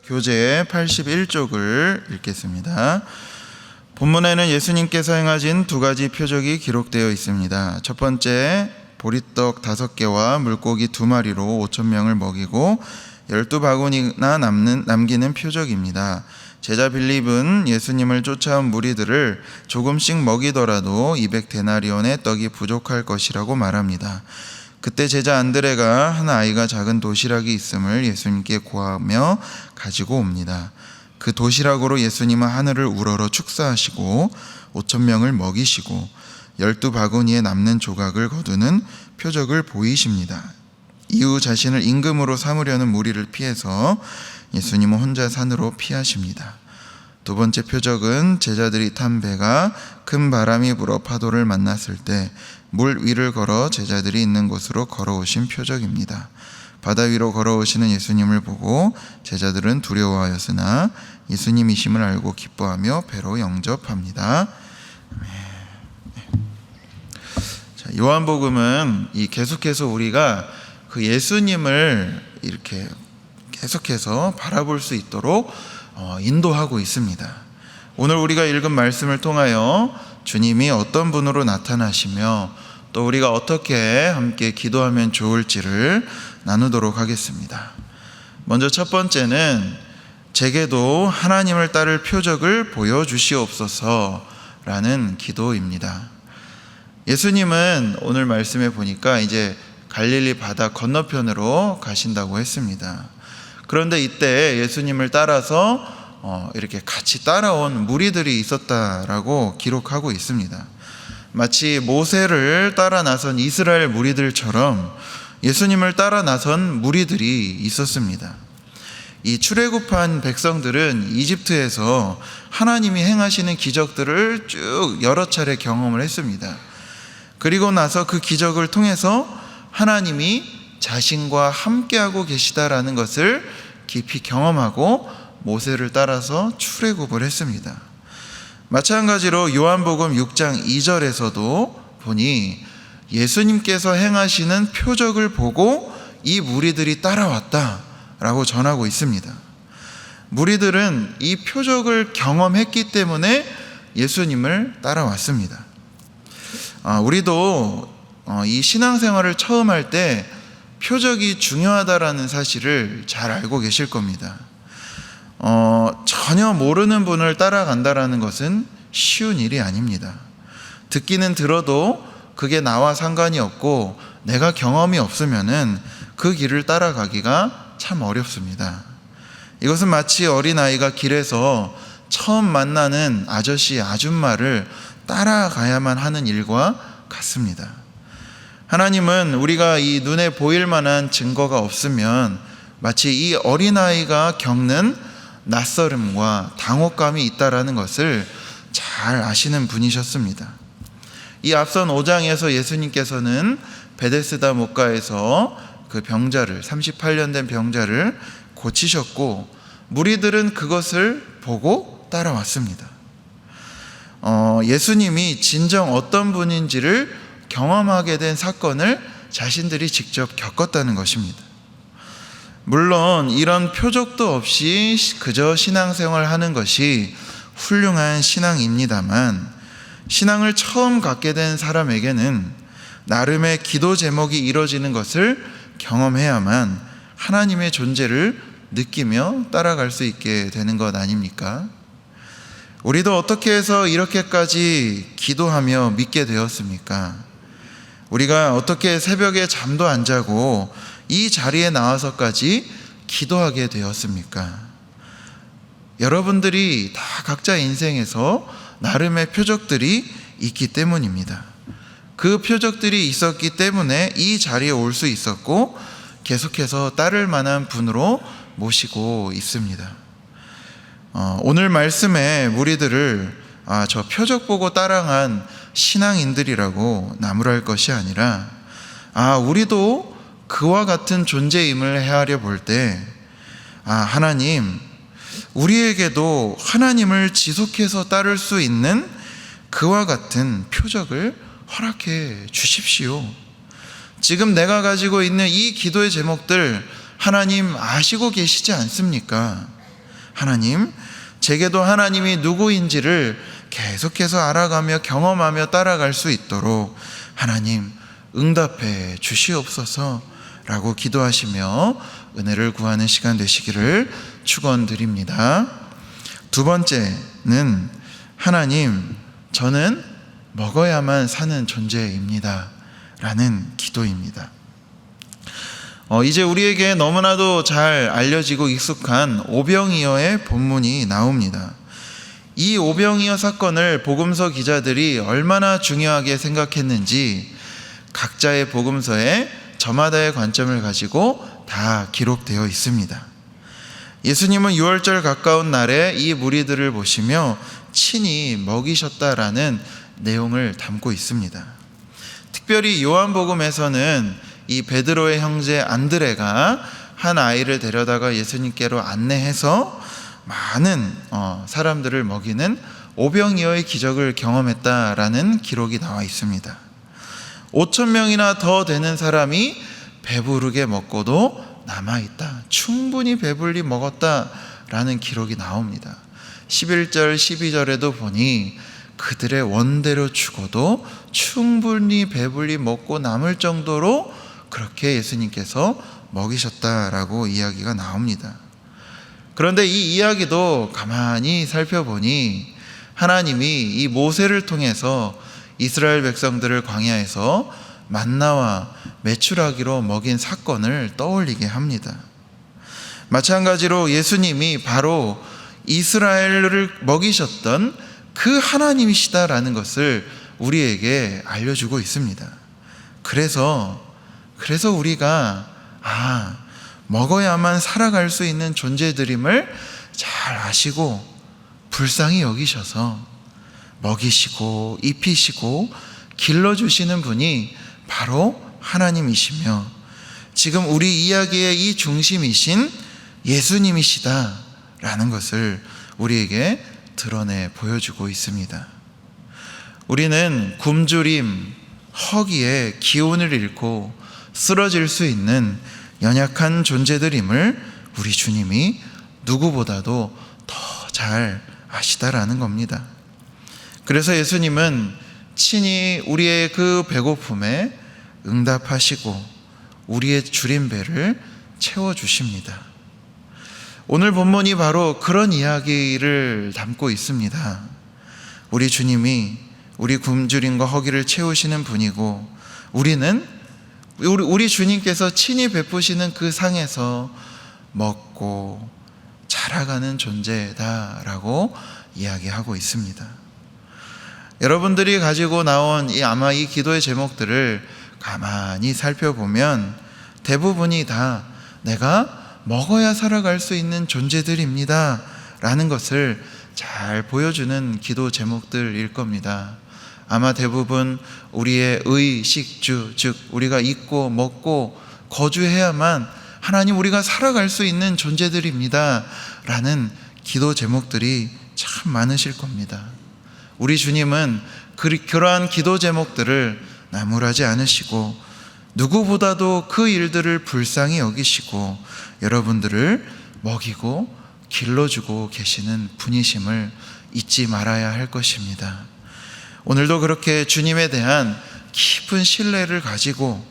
교재 81쪽을 읽겠습니다. 본문에는 예수님께서 행하신 두 가지 표적이 기록되어 있습니다. 첫 번째, 보리떡 5개와 물고기 2마리로 5,000명을 먹이고 12바구니나 남기는 표적입니다. 제자 빌립은 예수님을 쫓아온 무리들을 조금씩 먹이더라도 200데나리온의 떡이 부족할 것이라고 말합니다. 그때 제자 안드레가 한 아이가 작은 도시락이 있음을 예수님께 구하며 가지고 옵니다. 그 도시락으로 예수님은 하늘을 우러러 축사하시고 5,000명을 먹이시고 12바구니에 남는 조각을 거두는 표적을 보이십니다. 이후 자신을 임금으로 삼으려는 무리를 피해서 예수님은 혼자 산으로 피하십니다. 두 번째 표적은 제자들이 탄 배가 큰 바람이 불어 파도를 만났을 때 물 위를 걸어 제자들이 있는 곳으로 걸어오신 표적입니다. 바다 위로 걸어오시는 예수님을 보고 제자들은 두려워하였으나 예수님이심을 알고 기뻐하며 배로 영접합니다. 자, 요한복음은 계속해서 우리가 그 예수님을 이렇게 계속해서 바라볼 수 있도록 인도하고 있습니다. 오늘 우리가 읽은 말씀을 통하여 주님이 어떤 분으로 나타나시며 또 우리가 어떻게 함께 기도하면 좋을지를 나누도록 하겠습니다. 먼저 첫 번째는 제게도 하나님을 따를 표적을 보여주시옵소서라는 기도입니다. 예수님은 오늘 말씀에 보니까 이제 갈릴리 바다 건너편으로 가신다고 했습니다. 그런데 이때 예수님을 따라서 이렇게 같이 따라온 무리들이 있었다라고 기록하고 있습니다. 마치 모세를 따라 나선 이스라엘 무리들처럼 예수님을 따라 나선 무리들이 있었습니다. 이 출애굽한 백성들은 이집트에서 하나님이 행하시는 기적들을 쭉 여러 차례 경험을 했습니다. 그리고 나서 그 기적을 통해서 하나님이 자신과 함께하고 계시다라는 것을 깊이 경험하고 모세를 따라서 출애굽을 했습니다. 마찬가지로 요한복음 6장 2절에서도 보니 예수님께서 행하시는 표적을 보고 이 무리들이 따라왔다라고 전하고 있습니다. 무리들은 이 표적을 경험했기 때문에 예수님을 따라왔습니다. 우리도 이 신앙생활을 처음 할 때 표적이 중요하다라는 사실을 잘 알고 계실 겁니다. 전혀 모르는 분을 따라간다라는 것은 쉬운 일이 아닙니다. 듣기는 들어도 그게 나와 상관이 없고 내가 경험이 없으면은 그 길을 따라가기가 참 어렵습니다. 이것은 마치 어린아이가 길에서 처음 만나는 아저씨, 아줌마를 따라가야만 하는 일과 같습니다. 하나님은 우리가 이 눈에 보일 만한 증거가 없으면 마치 이 어린아이가 겪는 낯설음과 당혹감이 있다라는 것을 잘 아시는 분이셨습니다. 이 앞선 5장에서 예수님께서는 베데스다 목가에서 그 병자를 38년 된 병자를 고치셨고 무리들은 그것을 보고 따라왔습니다. 예수님이 진정 어떤 분인지를 경험하게 된 사건을 자신들이 직접 겪었다는 것입니다. 물론 이런 표적도 없이 그저 신앙생활을 하는 것이 훌륭한 신앙입니다만 신앙을 처음 갖게 된 사람에게는 나름의 기도 제목이 이루어지는 것을 경험해야만 하나님의 존재를 느끼며 따라갈 수 있게 되는 것 아닙니까? 우리도 어떻게 해서 이렇게까지 기도하며 믿게 되었습니까? 우리가 어떻게 새벽에 잠도 안 자고 이 자리에 나와서까지 기도하게 되었습니까? 여러분들이 다 각자 인생에서 나름의 표적들이 있기 때문입니다. 그 표적들이 있었기 때문에 이 자리에 올 수 있었고 계속해서 따를 만한 분으로 모시고 있습니다. 오늘 말씀에 무리들을 저 표적 보고 따라간 신앙인들이라고 나무랄 것이 아니라 우리도 그와 같은 존재임을 헤아려 볼 때 하나님, 우리에게도 하나님을 지속해서 따를 수 있는 그와 같은 표적을 허락해 주십시오. 지금 내가 가지고 있는 이 기도의 제목들 하나님 아시고 계시지 않습니까? 하나님, 제게도 하나님이 누구인지를 계속해서 알아가며 경험하며 따라갈 수 있도록 하나님 응답해 주시옵소서 라고 기도하시며 은혜를 구하는 시간 되시기를 축원드립니다. 두 번째는 하나님, 저는 먹어야만 사는 존재입니다 라는 기도입니다. 이제 우리에게 너무나도 잘 알려지고 익숙한 오병이어의 본문이 나옵니다. 이 오병이어 사건을 복음서 기자들이 얼마나 중요하게 생각했는지 각자의 복음서에 저마다의 관점을 가지고 다 기록되어 있습니다. 예수님은 유월절 가까운 날에 이 무리들을 보시며 친히 먹이셨다라는 내용을 담고 있습니다. 특별히 요한복음에서는 이 베드로의 형제 안드레가 한 아이를 데려다가 예수님께로 안내해서 많은 사람들을 먹이는 오병이어의 기적을 경험했다라는 기록이 나와 있습니다. 5,000명이나 더 되는 사람이 배부르게 먹고도 남아있다, 충분히 배불리 먹었다라는 기록이 나옵니다. 11절 12절에도 보니 그들의 원대로 죽어도 충분히 배불리 먹고 남을 정도로 그렇게 예수님께서 먹이셨다라고 이야기가 나옵니다. 그런데 이 이야기도 가만히 살펴보니 하나님이 이 모세를 통해서 이스라엘 백성들을 광야에서 만나와 메추라기로 먹인 사건을 떠올리게 합니다. 마찬가지로 예수님이 바로 이스라엘을 먹이셨던 그 하나님이시다라는 것을 우리에게 알려주고 있습니다. 그래서 우리가 먹어야만 살아갈 수 있는 존재들임을 잘 아시고 불쌍히 여기셔서 먹이시고 입히시고 길러주시는 분이 바로 하나님이시며 지금 우리 이야기의 이 중심이신 예수님이시다라는 것을 우리에게 드러내 보여주고 있습니다. 우리는 굶주림, 허기에 기운을 잃고 쓰러질 수 있는 연약한 존재들임을 우리 주님이 누구보다도 더 잘 아시다라는 겁니다. 그래서 예수님은 친히 우리의 그 배고픔에 응답하시고 우리의 주린 배를 채워주십니다. 오늘 본문이 바로 그런 이야기를 담고 있습니다. 우리 주님이 우리 굶주림과 허기를 채우시는 분이고 우리 주님께서 친히 베푸시는 그 상에서 먹고 자라가는 존재다라고 이야기하고 있습니다. 여러분들이 가지고 나온 아마 이 기도의 제목들을 가만히 살펴보면 대부분이 다 내가 먹어야 살아갈 수 있는 존재들입니다 라는 것을 잘 보여주는 기도 제목들일 겁니다. 아마 대부분 우리의 의식주, 즉 우리가 입고 먹고 거주해야만 하나님 우리가 살아갈 수 있는 존재들입니다 라는 기도 제목들이 참 많으실 겁니다. 우리 주님은 그러한 기도 제목들을 나무라지 않으시고 누구보다도 그 일들을 불쌍히 여기시고 여러분들을 먹이고 길러주고 계시는 분이심을 잊지 말아야 할 것입니다. 오늘도 그렇게 주님에 대한 깊은 신뢰를 가지고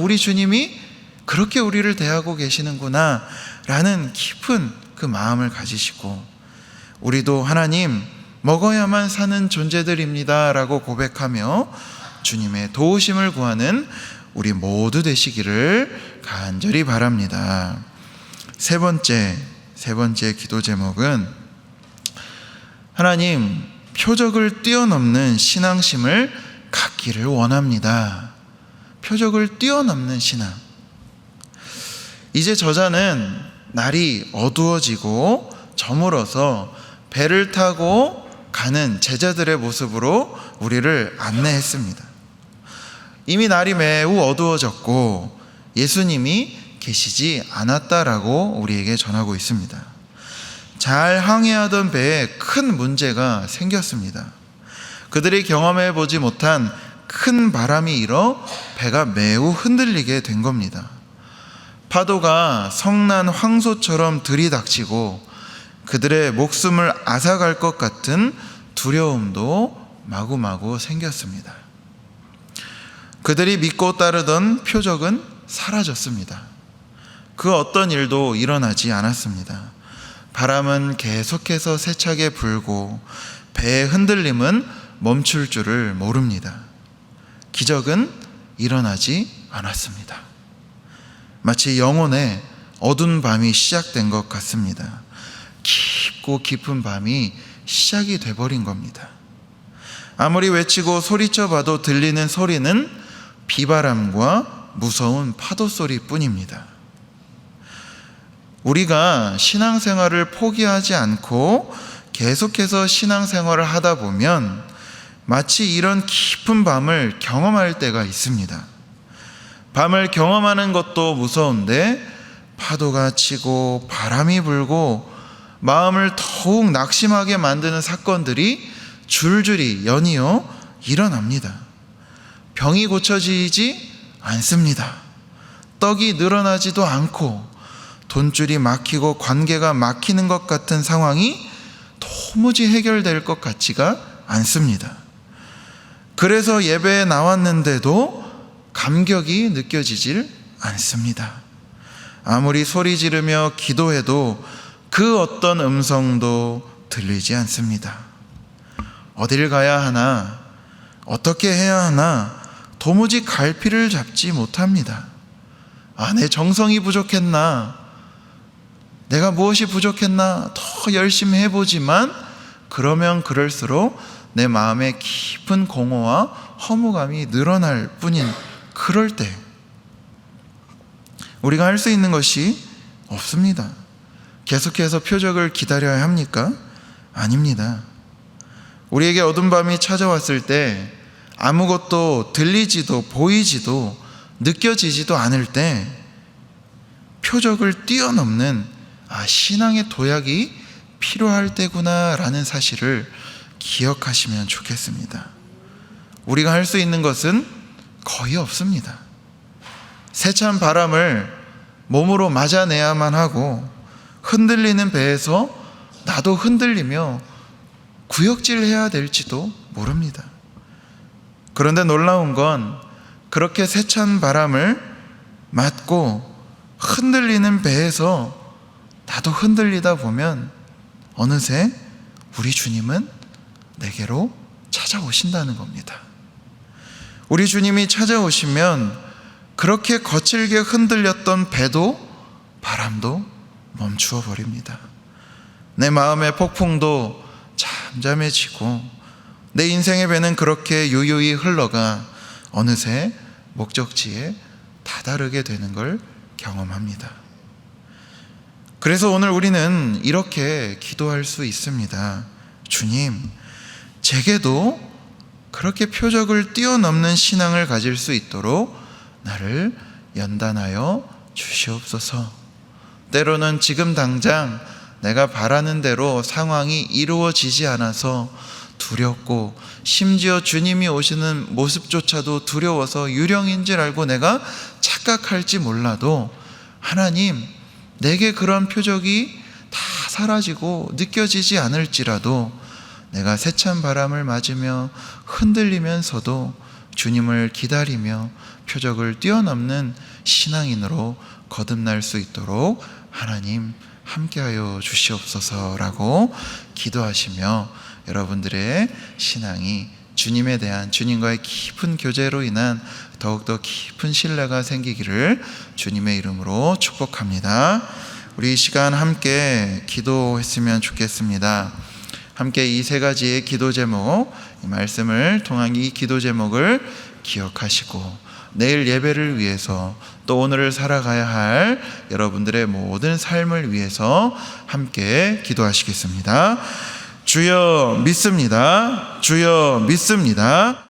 우리 주님이 그렇게 우리를 대하고 계시는구나 라는 깊은 그 마음을 가지시고 우리도 하나님 먹어야만 사는 존재들입니다 라고 고백하며 주님의 도우심을 구하는 우리 모두 되시기를 간절히 바랍니다. 세 번째 기도 제목은 하나님 표적을 뛰어넘는 신앙심을 갖기를 원합니다. 표적을 뛰어넘는 신앙. 이제 저자는 날이 어두워지고 저물어서 배를 타고 가는 제자들의 모습으로 우리를 안내했습니다. 이미 날이 매우 어두워졌고 예수님이 계시지 않았다라고 우리에게 전하고 있습니다. 잘 항해하던 배에 큰 문제가 생겼습니다. 그들이 경험해 보지 못한 큰 바람이 일어 배가 매우 흔들리게 된 겁니다. 파도가 성난 황소처럼 들이닥치고 그들의 목숨을 앗아갈 것 같은 두려움도 마구마구 생겼습니다. 그들이 믿고 따르던 표적은 사라졌습니다. 그 어떤 일도 일어나지 않았습니다. 바람은 계속해서 세차게 불고 배의 흔들림은 멈출 줄을 모릅니다. 기적은 일어나지 않았습니다. 마치 영혼의 어두운 밤이 시작된 것 같습니다. 깊고 깊은 밤이 시작이 돼버린 겁니다. 아무리 외치고 소리쳐 봐도 들리는 소리는 비바람과 무서운 파도 소리뿐입니다. 우리가 신앙생활을 포기하지 않고 계속해서 신앙생활을 하다 보면 마치 이런 깊은 밤을 경험할 때가 있습니다. 밤을 경험하는 것도 무서운데 파도가 치고 바람이 불고 마음을 더욱 낙심하게 만드는 사건들이 줄줄이 연이어 일어납니다. 병이 고쳐지지 않습니다. 떡이 늘어나지도 않고 돈줄이 막히고 관계가 막히는 것 같은 상황이 도무지 해결될 것 같지가 않습니다. 그래서 예배에 나왔는데도 감격이 느껴지질 않습니다. 아무리 소리 지르며 기도해도 그 어떤 음성도 들리지 않습니다. 어딜 가야 하나, 어떻게 해야 하나 도무지 갈피를 잡지 못합니다. 내 정성이 부족했나? 내가 무엇이 부족했나? 더 열심히 해보지만 그러면 그럴수록 내 마음의 깊은 공허와 허무감이 늘어날 뿐인 그럴 때 우리가 할 수 있는 것이 없습니다. 계속해서 표적을 기다려야 합니까? 아닙니다. 우리에게 어두운 밤이 찾아왔을 때 아무것도 들리지도 보이지도 느껴지지도 않을 때 표적을 뛰어넘는 신앙의 도약이 필요할 때구나 라는 사실을 기억하시면 좋겠습니다. 우리가 할 수 있는 것은 거의 없습니다. 세찬 바람을 몸으로 맞아내야만 하고 흔들리는 배에서 나도 흔들리며 구역질해야 될지도 모릅니다. 그런데 놀라운 건 그렇게 세찬 바람을 맞고 흔들리는 배에서 나도 흔들리다 보면 어느새 우리 주님은 내게로 찾아오신다는 겁니다. 우리 주님이 찾아오시면 그렇게 거칠게 흔들렸던 배도 바람도 멈추어 버립니다. 내 마음의 폭풍도 잠잠해지고 내 인생의 배는 그렇게 유유히 흘러가 어느새 목적지에 다다르게 되는 걸 경험합니다. 그래서 오늘 우리는 이렇게 기도할 수 있습니다. 주님, 제게도 그렇게 표적을 뛰어넘는 신앙을 가질 수 있도록 나를 연단하여 주시옵소서. 때로는 지금 당장 내가 바라는 대로 상황이 이루어지지 않아서 두렵고 심지어 주님이 오시는 모습조차도 두려워서 유령인 줄 알고 내가 착각할지 몰라도 하나님, 내게 그런 표적이 다 사라지고 느껴지지 않을지라도 내가 세찬 바람을 맞으며 흔들리면서도 주님을 기다리며 표적을 뛰어넘는 신앙인으로 거듭날 수 있도록 하나님 함께하여 주시옵소서라고 기도하시며 여러분들의 신앙이 주님에 대한 주님과의 깊은 교제로 인한 더욱더 깊은 신뢰가 생기기를 주님의 이름으로 축복합니다. 우리 이 시간 함께 기도했으면 좋겠습니다. 함께 이 세 가지의 기도 제목, 이 말씀을 통한 이 기도 제목을 기억하시고 내일 예배를 위해서 또 오늘을 살아가야 할 여러분들의 모든 삶을 위해서 함께 기도하시겠습니다. 주여 믿습니다. 주여 믿습니다.